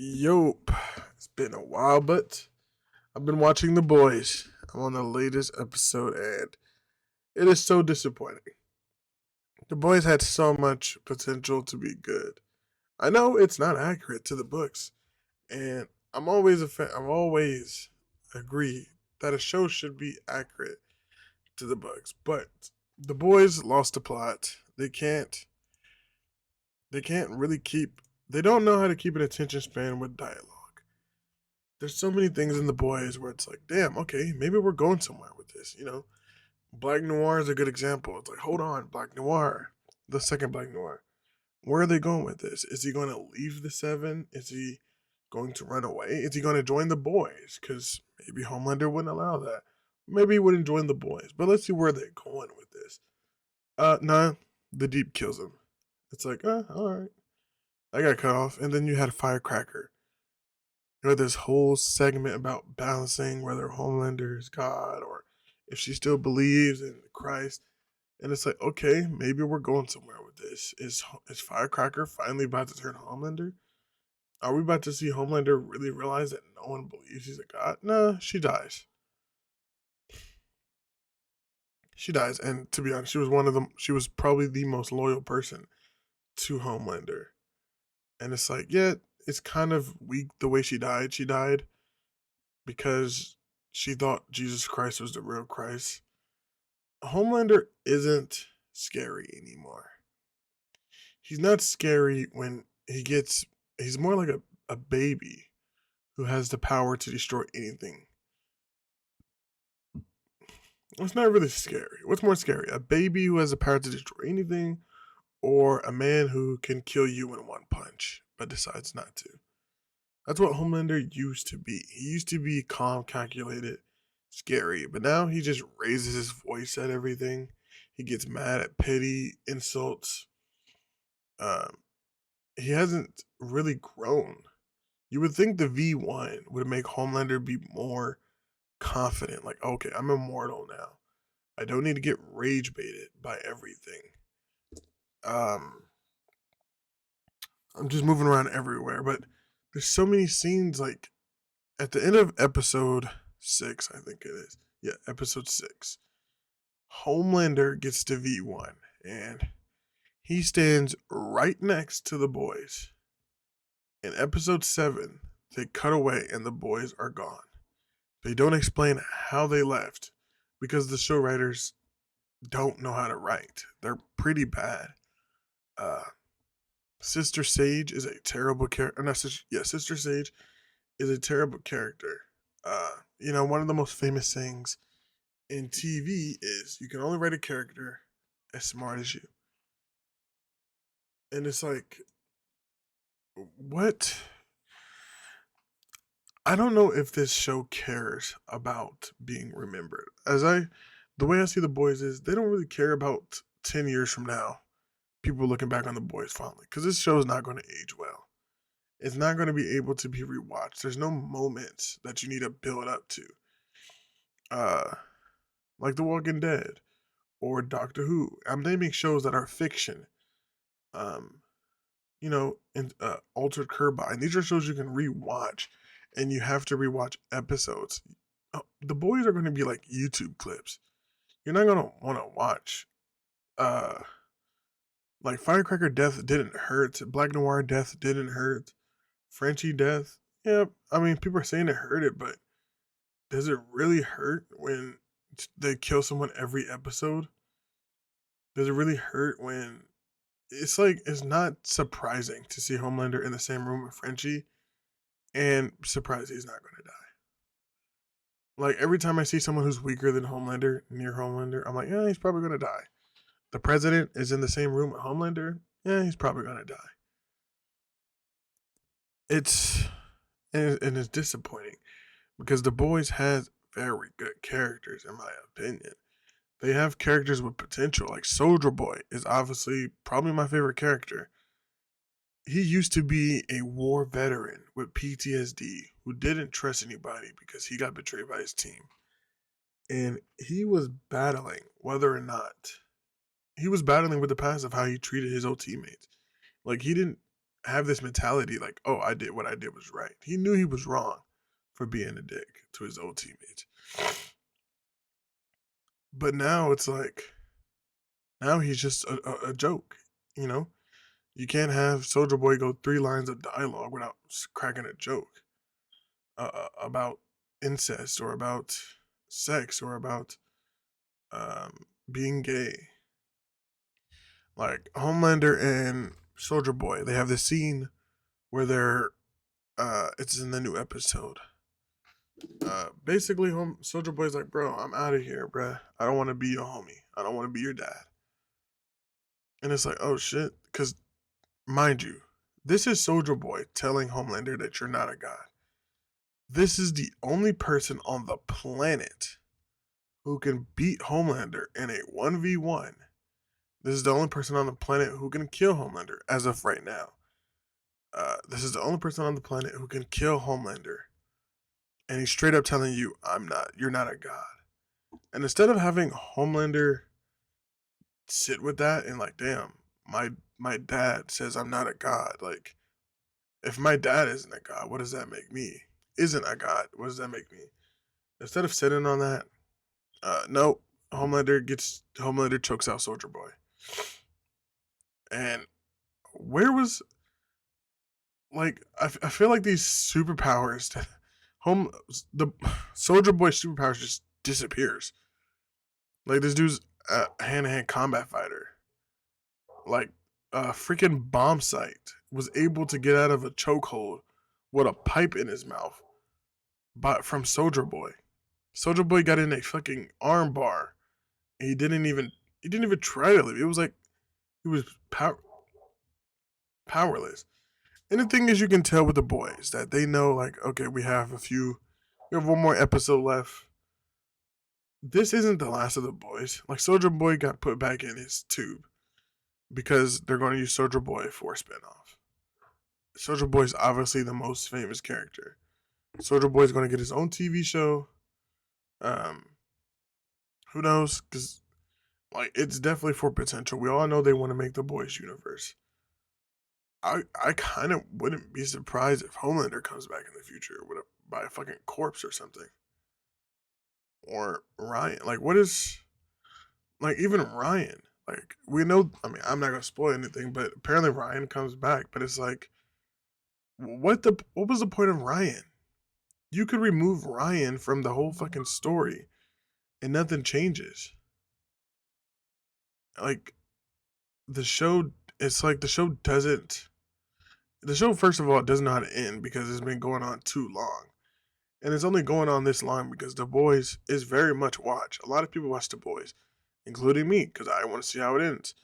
Yope. It's been a while, but I've been watching The Boys. I'm on the latest episode, and it is so disappointing. The Boys had so much potential to be good. I know it's not accurate to the books, and I'm always a fan. I'm always agree that a show should be accurate to the books, but the Boys lost the plot. They can't. They can't really keep. They don't know how to keep an attention span with dialogue. There's so many things in the boys where it's like, damn, okay, maybe we're going somewhere with this. Black Noir is a good example. It's like, hold on, Black Noir, the second Black Noir. Where are they going with this? Is he going to leave the Seven? Is he going to run away? Is he going to join the boys? Because maybe Homelander wouldn't allow that. Maybe he wouldn't join the boys. But let's see where they're going with this. Nah, the Deep kills him. It's like, all right. I got cut off. And then you had Firecracker. This whole segment about balancing whether Homelander is God or if she still believes in Christ. And it's like, okay, maybe we're going somewhere with this. Is Firecracker finally about to turn Homelander? Are we about to see Homelander really realize that no one believes he's a god? Nah, she dies. She dies, and to be honest, she was one of them. She was probably the most loyal person to Homelander. And it's like, yeah, it's kind of weak the way she died. She died because she thought Jesus Christ was the real Christ. Homelander isn't scary anymore. He's not scary when he's more like a baby who has the power to destroy anything. It's not really scary. What's more scary? A baby who has the power to destroy anything, or a man who can kill you in one punch, but decides not to? That's what Homelander used to be. He used to be calm, calculated, scary, but now he just raises his voice at everything. He gets mad at petty insults. Um, he hasn't really grown. You would think the V1 would make Homelander be more confident. Like, okay, I'm immortal now. I don't need to get rage baited by everything. Um, I'm just moving around everywhere, but there's so many scenes like at the end of episode 6, I think it is. Yeah, episode 6. Homelander gets to V1 and he stands right next to the boys. In episode 7, they cut away and the boys are gone. They don't explain how they left because the show writers don't know how to write. They're pretty bad. Uh, Sister Sage is a terrible character. Sister Sage is a terrible character. One of the most famous sayings in TV is you can only write a character as smart as you. And it's like, what? I don't know if this show cares about being remembered. The way I see the boys is they don't really care about 10 years from now, people looking back on the boys fondly, because this show is not going to age well. It's not going to be able to be rewatched. There's no moments that you need to build up to. Uh, like The Walking Dead or Doctor Who. I'm naming shows that are fiction. Um, and Altered Carbine. These are shows you can rewatch, and you have to rewatch episodes. The boys are going to be like YouTube clips. You're not going to want to watch. Like Firecracker death didn't hurt. Black Noir death didn't hurt. Frenchie death. Yeah, I mean, people are saying it hurt it, but does it really hurt when they kill someone every episode? Does it really hurt when it's not surprising to see Homelander in the same room with Frenchie and surprised he's not going to die. Like every time I see someone who's weaker than Homelander near Homelander, I'm like, yeah, he's probably going to die. The president is in the same room with Homelander, yeah, he's probably going to die. It's and it's disappointing because the boys has very good characters in my opinion. They have characters with potential. Like Soldier Boy is obviously probably my favorite character. He used to be a war veteran with PTSD who didn't trust anybody because he got betrayed by his team. And he was battling whether or not he was battling with the past of how he treated his old teammates. Like he didn't have this mentality like, oh, I did what I did was right. He knew he was wrong for being a dick to his old teammates. But now it's like, now he's just a joke, you know? You can't have Soldier Boy go 3 lines of dialogue without cracking a joke about incest or about sex or about being gay. Like Homelander and Soldier Boy, they have this scene where they're it's in the new episode. Basically, Soldier Boy's like, bro, I'm out of here, bruh. I don't want to be your homie. I don't want to be your dad. And it's like, oh shit, because mind you, this is Soldier Boy telling Homelander that you're not a god. This is the only person on the planet who can beat Homelander in a 1v1. This is the only person on the planet who can kill Homelander as of right now. This is the only person on the planet who can kill Homelander. And he's straight up telling you, you're not a god. And instead of having Homelander sit with that and like, damn, my dad says I'm not a god. Like, if my dad isn't a god, what does that make me? Isn't a god, what does that make me? Instead of sitting on that, no, Homelander chokes out Soldier Boy. And where was like I feel like these superpowers home the Soldier Boy superpowers just disappears. Like this dude's a hand-to-hand combat fighter. Like a freaking bomb sight was able to get out of a chokehold with a pipe in his mouth, but from Soldier Boy. Soldier Boy got in a fucking arm bar. And he didn't even try to leave. It was like he was powerless. And the thing is, you can tell with the boys that they know, like, okay, we have one more episode left. This isn't the last of the boys. Like, Soldier Boy got put back in his tube because they're going to use Soldier Boy for a spinoff. Soldier Boy is obviously the most famous character. Soldier Boy is going to get his own TV show. Um, who knows? Because like, it's definitely for potential. We all know they want to make the boys universe. I kind of wouldn't be surprised if Homelander comes back in the future by a fucking corpse or something. Or Ryan. Like, what is. Like, even Ryan. Like, we know. I mean, I'm not going to spoil anything, but apparently Ryan comes back. But it's like, what was the point of Ryan? You could remove Ryan from the whole fucking story and nothing changes. Like, the show. It's like the show doesn't. The show, first of all, doesn't know how to end because it's been going on too long. And it's only going on this long because The Boys is very much watched. A lot of people watch The Boys, including me, because I want to see how it ends.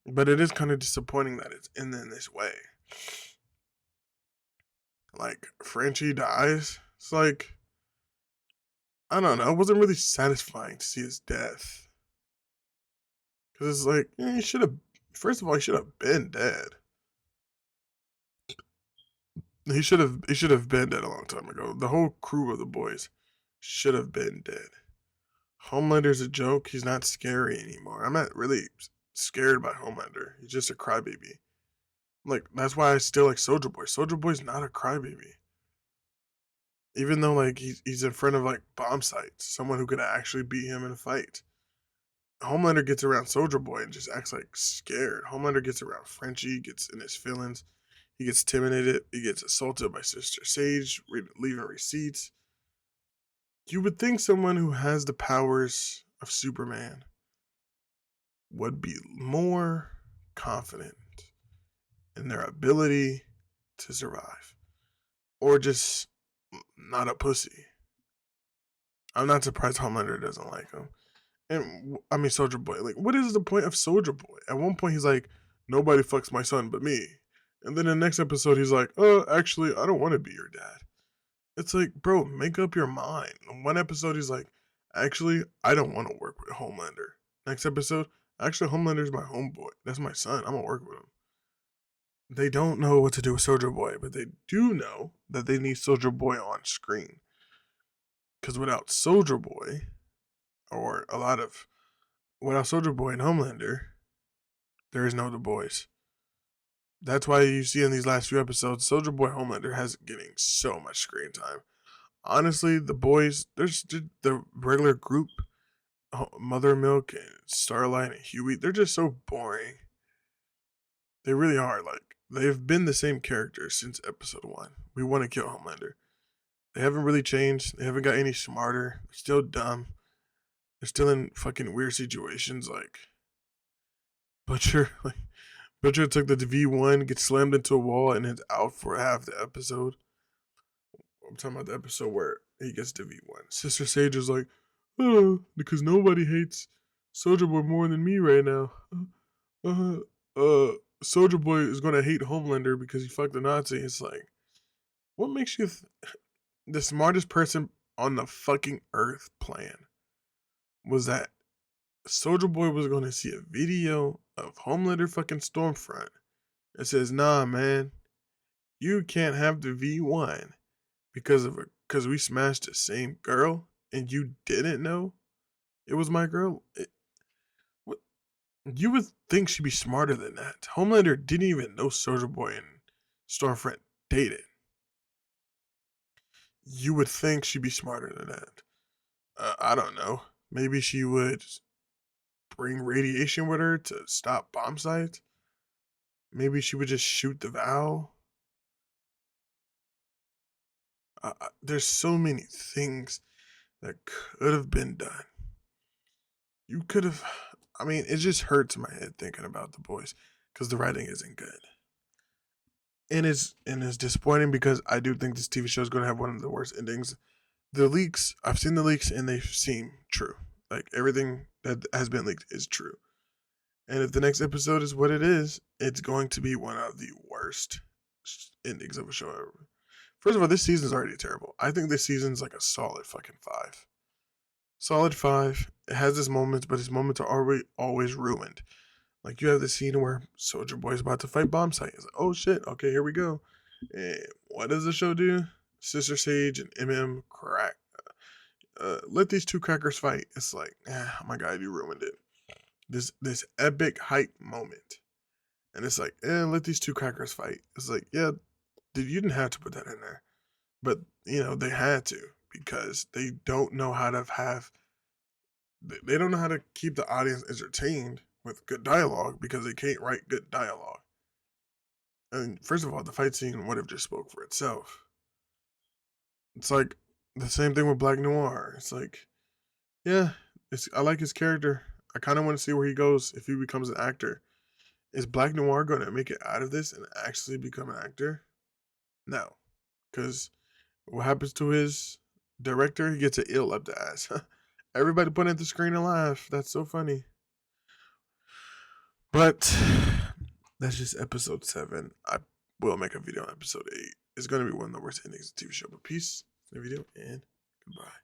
But it is kind of disappointing that it's ending this way. Like, Frenchie dies. It's like, I don't know. It wasn't really satisfying to see his death. Because it's like, he should have, first of all, he should have been dead. He should have been dead a long time ago. The whole crew of The Boys should have been dead. Homelander's a joke. He's not scary anymore. I'm not really scared by Homelander. He's just a crybaby. Like, that's why I still like Soldier Boy. Soldier Boy's not a crybaby. Even though like he's in front of like bomb sites, someone who could actually beat him in a fight. Homelander gets around Soldier Boy and just acts like scared. Homelander gets around Frenchie, gets in his feelings. He gets intimidated. He gets assaulted by Sister Sage, leaving receipts. You would think someone who has the powers of Superman would be more confident in their ability to survive, or just not a pussy. I'm not surprised Homelander doesn't like him. And I mean, Soldier Boy. Like, what is the point of Soldier Boy? At one point, he's like, nobody fucks my son but me. And then the next episode, he's like, oh, actually, I don't want to be your dad. It's like, bro, make up your mind. In one episode, he's like, actually, I don't want to work with Homelander. Next episode, actually, Homelander's my homeboy. That's my son. I'm going to work with him. They don't know what to do with Soldier Boy, but they do know that they need Soldier Boy on screen. Because without Soldier Boy, or without Soldier Boy and Homelander, there is no The Boys. That's why you see in these last few episodes, Soldier Boy Homelander has getting so much screen time. Honestly, the boys, there's the regular group, Mother Milk and Starlight and Huey, they're just so boring. They really are. Like, they've been the same characters since episode one. We want to kill Homelander. They haven't really changed. They haven't got any smarter. They're still dumb. They're still in fucking weird situations. Like Butcher, like Butcher took the V1, gets slammed into a wall, and is out for half the episode. I'm talking about the episode where he gets the V1. Sister Sage is like, oh, because nobody hates Soldier Boy more than me right now. Uh, Soldier Boy is gonna hate Homelander because he fucked a Nazi. It's like, what makes you the smartest person on the fucking earth plan was that Soldier Boy was gonna see a video of Homelander fucking Stormfront. It says, nah, man, you can't have the V1 because we smashed the same girl and you didn't know it was my girl. What, you would think she'd be smarter than that. Homelander didn't even know Soldier Boy and Stormfront dated. You would think she'd be smarter than that. I don't know. Maybe she would bring radiation with her to stop bomb sites. Maybe she would just shoot the Vow. There's so many things that could have been done. You could have. I mean, it just hurts my head thinking about the boys because the writing isn't good, and it's disappointing because I do think this TV show is going to have one of the worst endings. The leaks, I've seen the leaks, and they seem true. Like everything that has been leaked is true. And if the next episode is what it is, it's going to be one of the worst endings of a show ever. First of all, this season's already terrible. I think this season's like a solid fucking 5. Solid 5. It has its moments, but its moments are always ruined. Like you have the scene where Soldier Boy's about to fight Bomb Sight. It's like, oh shit, okay, here we go. And what does the show do? Sister Sage and MM crack. Let these two crackers fight. It's like, oh my god, you ruined it. This epic hype moment. And it's like, let these two crackers fight. It's like, yeah, dude, you didn't have to put that in there. But, they had to because they don't know how to they don't know how to keep the audience entertained with good dialogue because they can't write good dialogue. And first of all, the fight scene would have just spoke for itself. It's like the same thing with Black Noir. It's like, yeah, I like his character. I kind of want to see where he goes if he becomes an actor. Is Black Noir going to make it out of this and actually become an actor? No, because what happens to his director? He gets an ill up the ass. Everybody put at the screen and laugh. That's so funny. But that's just episode 7. I will make a video on episode 8. It's going to be one of the worst endings of the TV show. But peace in the video and goodbye.